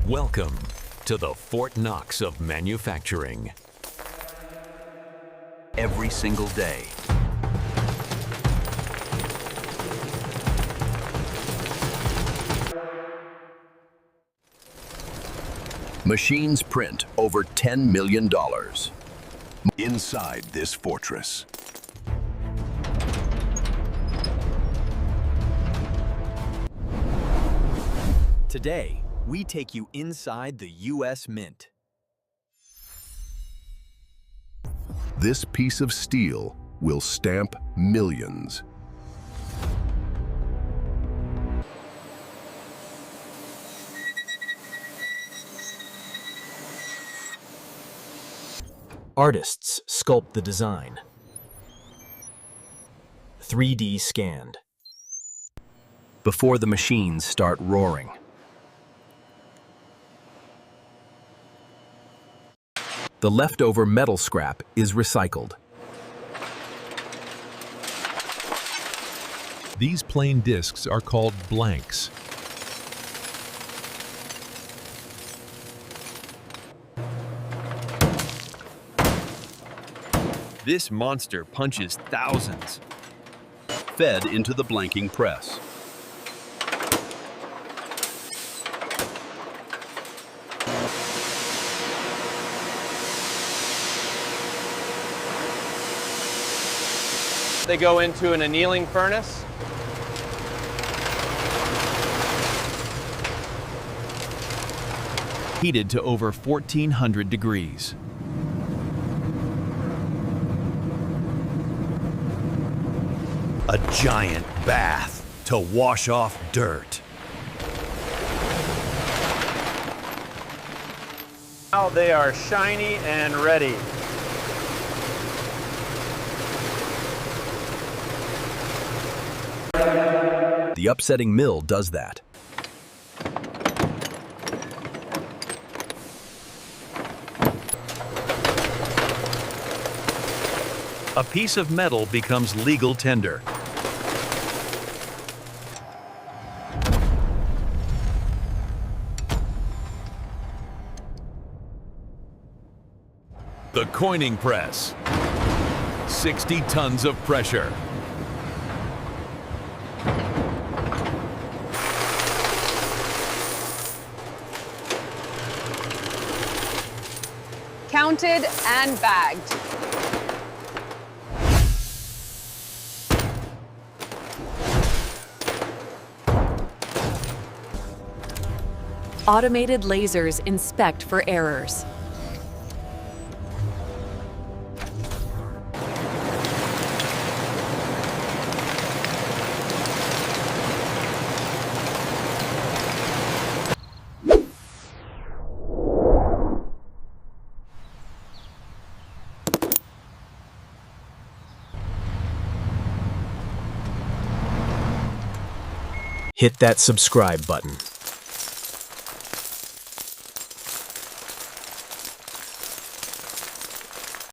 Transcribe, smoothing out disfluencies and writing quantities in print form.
Welcome to the Fort Knox of manufacturing. Every single day, machines print over $10 million inside this fortress. Today, we take you inside the U.S. Mint. This piece of steel will stamp millions. Artists sculpt the design. 3D scanned. Before the machines start roaring. The leftover metal scrap is recycled. These plain discs are called blanks. This monster punches thousands. Fed into the blanking press. They go into an annealing furnace. Heated to over 1,400 degrees. A giant bath to wash off dirt. Now they are shiny and ready. The upsetting mill does that. A piece of metal becomes legal tender. The coining press. 60 tons of pressure. Counted and bagged. Automated lasers inspect for errors. Hit that subscribe button.